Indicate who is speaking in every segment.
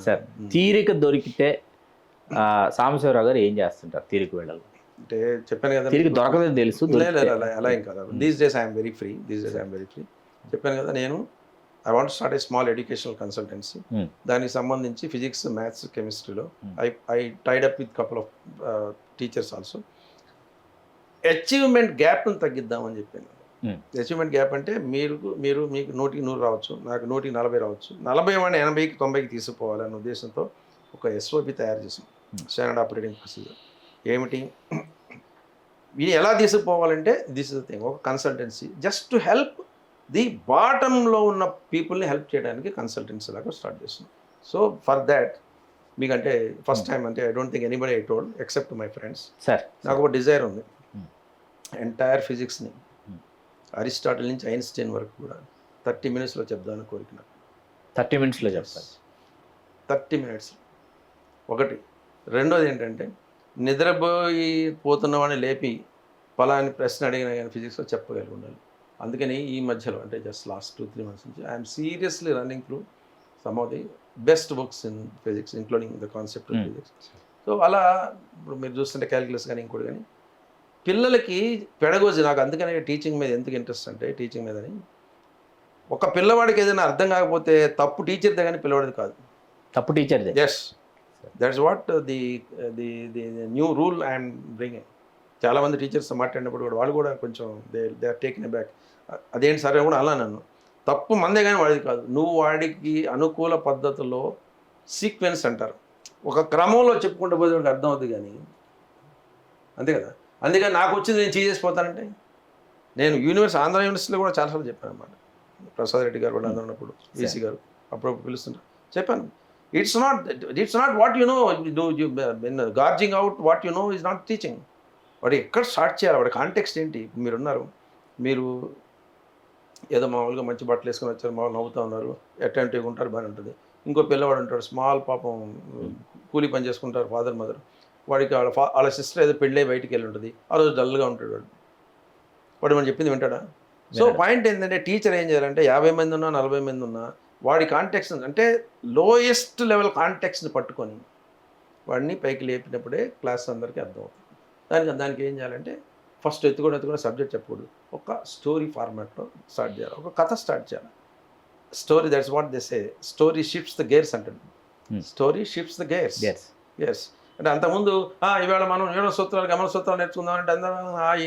Speaker 1: Sir తీరిక దొరికితే సాంబశివరావు గారు ఏం చేస్తుంటారు తీరిక వేళల్లో?
Speaker 2: అంటే చెప్పాను కదా,
Speaker 1: తిరిగి దొరకదని తెలుసు.
Speaker 2: అలా ఏం కదా. These days I'm very free. చెప్పాను కదా, నేను I want start a small educational consultancy. దానికి సంబంధించి ఫిజిక్స్, మ్యాథ్స్, కెమిస్ట్రీలో I tied up with couple of teachers also. Achievement గ్యాప్ను తగ్గిద్దామని చెప్పాను. అచీవ్మెంట్ గ్యాప్ అంటే మీకు 100కి 100 రావచ్చు, నాకు 100కి 40 రావచ్చు. 40 వాడిని 80కి 90కి తీసుకుపోవాలనే ఉద్దేశంతో ఒక ఎస్ఓపి తయారు చేసాం, స్టాండర్డ్ ఆపరేటింగ్ ప్రొసీజర్. ఏమిటి, ఇది ఎలా తీసుకుపోవాలంటే దిస్ ఇస్ ద థింగ్, ఒక consultancy just to help the బాటంలో ఉన్న పీపుల్ని హెల్ప్ చేయడానికి కన్సల్టెన్సీ లాగా స్టార్ట్ చేస్తున్నాం. సో ఫర్ దాట్ మీకంటే ఫస్ట్ టైం అంటే I don't think anybody I told except my friends.
Speaker 1: Sir
Speaker 2: నాకు ఒక డిజైర్ ఉంది, ఎంటైర్ ఫిజిక్స్ని అరిస్టాటిల్ నుంచి ఐన్స్టైన్ వరకు కూడా 30 minutesలో చెప్దామని కోరిక నాకు.
Speaker 1: 30 minutesలో చెప్తాను.
Speaker 2: 30 minutes ఒకటి. రెండోది ఏంటంటే, పోతున్న వాడిని లేపి పలాని ప్రశ్న అడిగిన కానీ ఫిజిక్స్లో చెప్పగలిగి ఉండాలి. అందుకని ఈ మధ్యలో అంటే జస్ట్ లాస్ట్ 2-3 months నుంచి I'm seriously running through some of the best books in physics including the concept of physics. So అలా ఇప్పుడు మీరు చూస్తుంటే క్యాలిక్యులస్ కానీ ఇంకోటి కానీ పిల్లలకి పెడగోజీ, నాకు అందుకనే టీచింగ్ మీద ఎందుకు ఇంట్రెస్ట్ అంటే, టీచింగ్ మీదని ఒక పిల్లవాడికి ఏదైనా అర్థం కాకపోతే తప్పు టీచర్దే కానీ పిల్లవాడిది కాదు,
Speaker 1: తప్పు టీచర్దే.
Speaker 2: Yes, that's what the new rule I'm bringing. చాలామంది టీచర్స్ మాట్లాడినప్పుడు కూడా వాళ్ళు కూడా కొంచెం they are taking a back. అదేంటి సరే కూడా అలా నన్ను తప్పు మందే కానీ వాడిది కాదు, నువ్వు వాడికి అనుకూల పద్ధతిలో సీక్వెన్స్ అంటారు, ఒక క్రమంలో చెప్పుకుంటూ పోతే వాడికి అర్థం అవుతుంది కానీ, అంతే కదా. అందుకని నాకు వచ్చింది నేను చేసేసిపోతానంటే, నేను ఆంధ్ర యూనివర్సిటీలో కూడా చాలాసార్లు చెప్పాను అన్నమాట. ప్రసాద్ రెడ్డి గారు కూడా అందరూ ఉన్నప్పుడు, వీసీ గారు అప్పుడప్పుడు పిలుస్తుంటారు, చెప్పాను it's not what you know, gorging out what you know is not teaching. వాడు ఎక్కడ స్టార్ట్ చేయాలి, వాడి కాంటెక్స్ట్ ఏంటి. మీరున్నారు, మీరు ఏదో మామూలుగా మంచి బట్టలు వేసుకొని వచ్చారు, మామూలు నవ్వుతూ ఉన్నారు, అటెంటివ్గా ఉంటారు, బాగానే ఉంటుంది. ఇంకో పిల్లవాడు ఉంటాడు స్మాల్, పాపం కూలీ పని చేసుకుంటారు, ఫాదర్ మదర్, వాడికి వాళ్ళ సిస్టర్ ఏదో పెళ్ళి బయటికి వెళ్ళి ఉంటుంది, ఆ రోజు డల్గా ఉంటాడు వాడు మనం చెప్పింది వింటాడా. సో పాయింట్ ఏంటంటే, టీచర్ ఏం చేయాలంటే 50 మంది ఉన్నా 40 మంది ఉన్నా వాడి కాంటెక్స్ట్ అంటే లోయెస్ట్ లెవెల్ కాంటెక్స్ని పట్టుకొని వాడిని పైకి లేపినప్పుడే క్లాస్ అందరికీ అర్థమవుతుంది. దానికి ఏం చేయాలంటే, ఫస్ట్ ఎత్తుకొని సబ్జెక్ట్ చెప్పకూడదు, ఒక స్టోరీ ఫార్మాట్లో స్టార్ట్ చేయాలి, ఒక కథ స్టార్ట్ చేయాలి. Story, that's what they say, story shifts the gears అంటాడు. Story shifts the gears. Yes, అంటే అంతకుముందు ఇవాళ మనం ఏడో సూత్రాలు గమన సూత్రాలు నేర్చుకుందామంటే అందరూ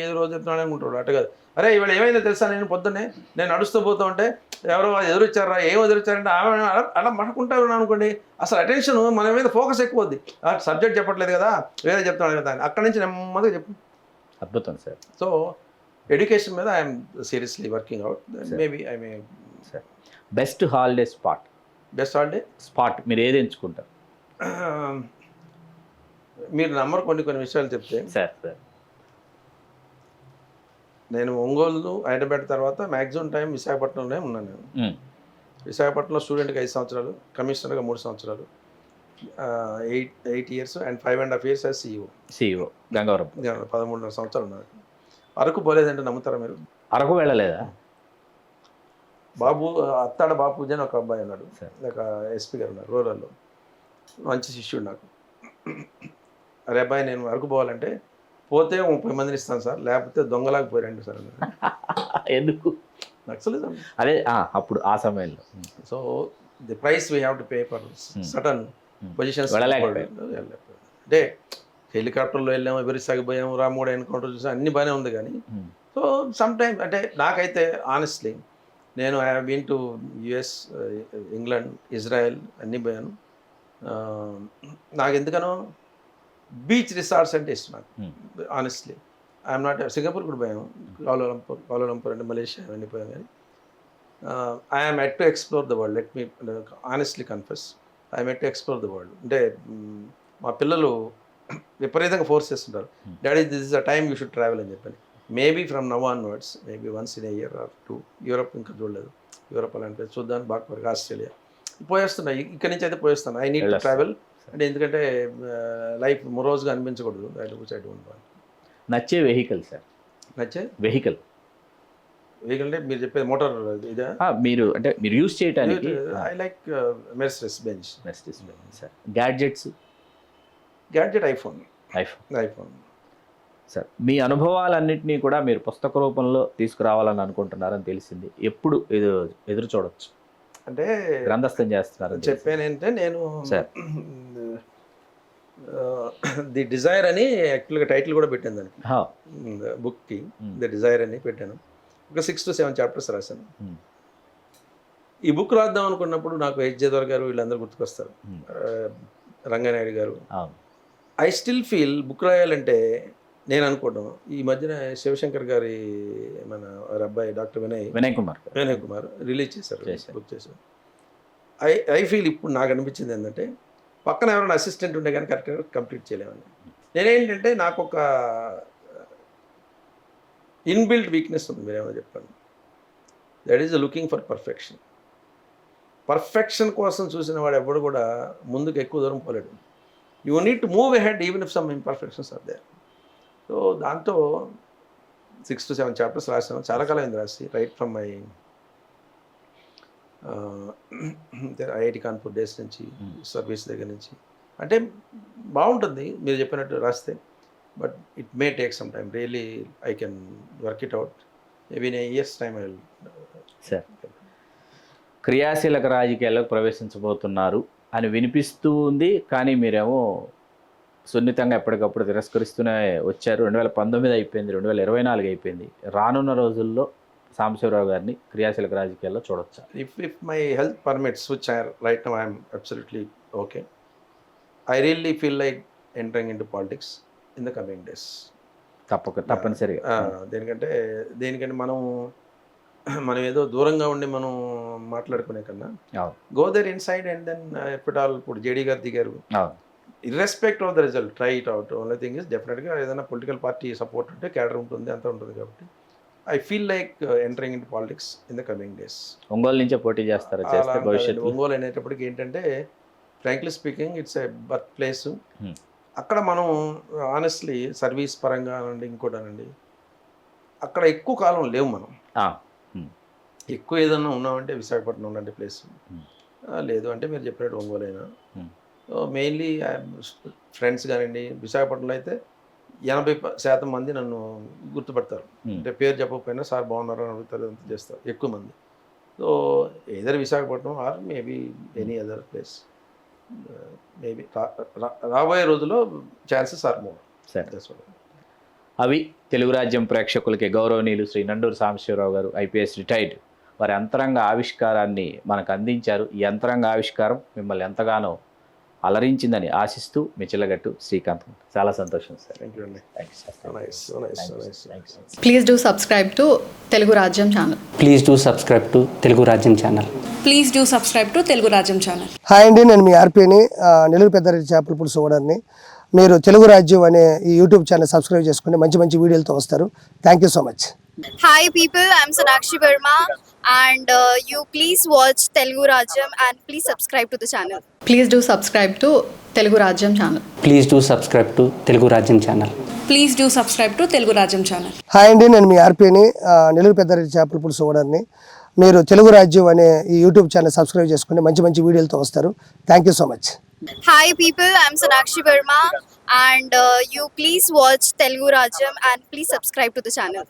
Speaker 2: ఏదో రోజు చెప్తున్నాడు అనుకుంటాడు. అట్ట కాదు, అరే ఇవాళ ఏమైందో తెలుసా, నేను పొద్దున్నే నేను నడుస్తూ పోతూ ఉంటే ఎవరో ఎదురొచ్చారా, ఏం ఎదురొచ్చారంటే ఆమె అలా మనకుంటారు అనుకోండి, అసలు అటెన్షన్ మన మీద ఫోకస్ ఎక్కువ అవుద్ది. సబ్జెక్ట్ చెప్పట్లేదు కదా, వేరే చెప్తున్నాడు కదా, అక్కడి నుంచి నెమ్మదిగా చెప్పు.
Speaker 1: అద్భుతం సార్.
Speaker 2: సో ఎడ్యుకేషన్ మీద I'm seriously working out. Maybe I may.
Speaker 1: Sir best holiday spot, మీరు ఏది ఎంచుకుంటారు?
Speaker 2: మీరు నమ్మరు, కొన్ని విషయాలు చెప్తే.
Speaker 1: సార్
Speaker 2: నేను ఒంగోలు, హైదరాబాద్ తర్వాత మ్యాక్సిమం టైం విశాఖపట్నంలోనే ఉన్నాను. నేను విశాఖపట్నంలో స్టూడెంట్కి 5 సంవత్సరాలు, కమిషనర్గా 3 సంవత్సరాలు, 8 years and 5.5 years as CEO
Speaker 1: Gangavaram.
Speaker 2: 13.5 సంవత్సరాలు ఉన్నారు. అరకు పోలేదంటే నమ్ముతారా మీరు?
Speaker 1: అరకు వెళ్ళలేదా?
Speaker 2: బాబు అత్తాడ బాపూజీ అని ఒక అబ్బాయి ఉన్నాడు, ఒక ఎస్పీ గారు ఉన్నారు రూరల్లో, మంచి శిష్యుడు నాకు. అరే అబ్బాయి, నేను అరకు పోవాలంటే పోతే 30 మందిని ఇస్తాను సార్, లేకపోతే దొంగలాగా పోయారండి సార్.
Speaker 1: ఎందుకు?
Speaker 2: నక్సలిజం.
Speaker 1: అదే అప్పుడు ఆ సమయంలో.
Speaker 2: So the price we have to pay for sudden positions. అంటే హెలికాప్టర్లో వెళ్ళాము, విరిసాగిపోయాము, రామోడ్ ఎన్కౌంటర్ చూసాము, అన్ని బాగానే ఉంది కానీ, సో సమ్ టైమ్ అంటే నాకైతే ఆనెస్ట్లీ నేను I have been to US, England, Israel అన్నీ పోయాను. నాకు ఎందుకనో బీచ్ రిసార్ట్స్ అంటే ఇష్టం నాకు, ఆనెస్ట్లీ. I'm not. సింగపూర్ కూడా పోయాము, కౌలాలంపూర్ అంటే మలేషియా అవన్నీ పోయాం. కానీ I'm at to explore the world. Let me honestly confess, I'm at to explore the world. అంటే మా పిల్లలు విపరీతంగా ఫోర్స్ చేస్తుంటారు, daddy this is a time you should travel అని చెప్పని. Maybe from now onwards, maybe once in a year are 2. Europe ఇంకా చూడలేదు, Europe అలాంటి చూద్దాం, బాగా ఆస్ట్రేలియా పోయేస్తున్నా, ఇక్కడి నుంచి అయితే పోయేస్తాను. ఐ నీడ్ టు ట్రావెల్ అంటే, ఎందుకంటే లైఫ్ రోజుగా అనిపించకూడదు. నచ్చే
Speaker 1: వెహికల్ సార్, నచ్చే వెహికల్
Speaker 2: వెహికల్ అంటే మీరు చెప్పేది మోటార్ ఇదా?
Speaker 1: మీరు అంటే మీరు యూజ్ చేయడానికి
Speaker 2: I like Mercedes Benz.
Speaker 1: Sir gadgets
Speaker 2: gadget iPhone.
Speaker 1: IPhone sir మీ అనుభవాలన్నింటినీ కూడా మీరు పుస్తక రూపంలో తీసుకురావాలని అనుకుంటున్నారని తెలిసింది. ఎప్పుడు ఎదురు చూడొచ్చు
Speaker 2: అంటే
Speaker 1: గ్రంథస్థం చేస్తున్నారు
Speaker 2: చెప్పానంటే నేను
Speaker 1: సార్
Speaker 2: ది డిజైర్ అని యాక్చువల్గా టైటిల్ కూడా పెట్టాను దానికి, బుక్కి ది డిజైర్ అని పెట్టాను. ఒక 6 to 7 చాప్టర్స్ రాశాను. ఈ బుక్ రాద్దాం అనుకున్నప్పుడు నాకు హెచ్జేదర్ గారు వీళ్ళందరూ గుర్తుకొస్తారు, రంగనాయుడు గారు. ఐ స్టిల్ ఫీల్ బుక్ రాయాలంటే నేను అనుకోవడం, ఈ మధ్యన శివశంకర్ గారి మన వారి అబ్బాయి డాక్టర్ వినయ్ కుమార్ రిలీజ్ చేశారు, బుక్ చేశారు. ఐ ఫీల్ ఇప్పుడు నాకు అనిపించింది ఏంటంటే పక్కన ఎవరైనా అసిస్టెంట్ ఉండే కానీ కరెక్ట్గా కంప్లీట్ చేయలేమని. నేనేంటంటే నాకు ఒక ఇన్బిల్ట్ వీక్నెస్ ఉంది, మీరేమో చెప్పండి. That is looking for perfection. Perfection కోసం చూసిన వాడు ఎవడు కూడా ముందుకు ఎక్కువ దూరం పోలేడు. You need to move ahead even if some imperfections are there. So దాంతో 6 to 7 చాప్టర్స్ రాసాను. చాలా కాలం అయింది రాసి, right from my IIT Kanpur days నుంచి, సర్వీస్ దగ్గర నుంచి. అంటే బాగుంటుంది మీరు చెప్పినట్టు రాస్తే, but it may take some time. Really I can work it out. Maybe in a years time I will.
Speaker 1: Sir క్రియాశీలక రాజకీయాల్లోకి ప్రవేశించబోతున్నారు అని వినిపిస్తూ ఉంది, కానీ మీరేమో సున్నితంగా ఎప్పటికప్పుడు తిరస్కరిస్తూనే వచ్చారు. 2019 అయిపోయింది, 2024 అయిపోయింది. రానున్న రోజుల్లో సాంబశివరావు గారిని క్రియాశీలక రాజకీయాల్లో చూడొచ్చా?
Speaker 2: If my health permits, which right now I'm absolutely okay, I really feel like entering in to politics in the coming days.
Speaker 1: తప్పనిసరిగా.
Speaker 2: దేనికంటే మనం ఏదో దూరంగా ఉండి మనం మాట్లాడుకునే కన్నా go there inside and then ఇప్పుడు జేడీ గారు దిగారు, irrespective of the result, try it out. Only thing is డెఫినెట్గా ఏదైనా పొలిటికల్ పార్టీ సపోర్ట్ ఉంటే క్యాడర్ ఉంటుంది, అంతా ఉంటుంది. కాబట్టి I feel like entering in politics in the coming days.
Speaker 1: Ongole నుంచే పోటీ చేస్తారు భవిష్యత్తు.
Speaker 2: ఒంగోలు అనేటప్పటికి ఏంటంటే frankly speaking it's a birth place. అక్కడ మనం ఆనెస్ట్లీ సర్వీస్ పరంగా అనండి, ఇంకోటి అనండి, అక్కడ ఎక్కువ కాలం లేవు మనం. ఎక్కువ ఏదన్నా ఉన్నామంటే విశాఖపట్నం లాంటి ప్లేస్, లేదు అంటే మీరు చెప్పినట్టు ఒంగోలు అయినా. మెయిన్లీ ఫ్రెండ్స్ కానివ్వండి, విశాఖపట్నంలో అయితే 80% మంది నన్ను గుర్తుపడతారు. అంటే పేరు చెప్పకపోయినా సార్ బాగున్నారు అని అడుగుతారు, అంతా చేస్తారు ఎక్కువ మంది. So either Visakhapatnam or maybe any other place. Maybe రాబోయే రోజుల్లో ఛాన్సెస్ ఆర్ మోర్.
Speaker 1: అవి తెలుగు రాజ్యం ప్రేక్షకులకి గౌరవనీయులు శ్రీ నండూరు సాంబశివరావు గారు, ఐపీఎస్ రిటైర్డ్, వారి అంతరంగ ఆవిష్కారాన్ని మనకు అందించారు. ఈ అంతరంగ ఆవిష్కారం మిమ్మల్ని ఎంతగానో అలరించిందని ఆశిస్తూ మిచిలగట్టు శ్రీకాంత్. చాలా సంతోషం సార్.
Speaker 2: థ్యాంక్ యూ అండి.
Speaker 3: Please do subscribe to Telugu Rajyam channel.
Speaker 4: Please do subscribe to Telugu Rajyam channel.
Speaker 5: Please do subscribe to Telugu Rajyam channel.
Speaker 6: Hi అండి, నేను మీ ఆర్పీని, నెల్లూరు పెద్దారెడ్డి చేపల పులుసు ఓనర్ని. మీరు తెలుగు రాజ్యం అనే ఈ యూట్యూబ్ ఛానల్ సబ్స్క్రైబ్ చేసుకుని మంచి మంచి వీడియోలతో వస్తారు. Thank you so much.
Speaker 7: Hi people, I'm Sonakshi Verma and you please watch Telugu Rajyam and please subscribe to the channel.
Speaker 3: Please do subscribe to Telugu Rajyam channel.
Speaker 4: Please do subscribe to Telugu Rajyam channel.
Speaker 5: Please do subscribe to Telugu Rajyam channel.
Speaker 6: Hi అండి, నేను మీ ఆర్పీని, నెల్లూరు పెద్దారెడ్డి చేపల పులుసు ఓనర్ని. మీరు తెలుగు రాజ్యం అనే ఈ YouTube channel subscribe చేసుకుని మంచి మంచి వీడియోలతో వస్తారు. Thank you so much.
Speaker 7: Hi people, I'm Sonakshi Verma and you please watch Telugu Rajyam and please subscribe to the channel.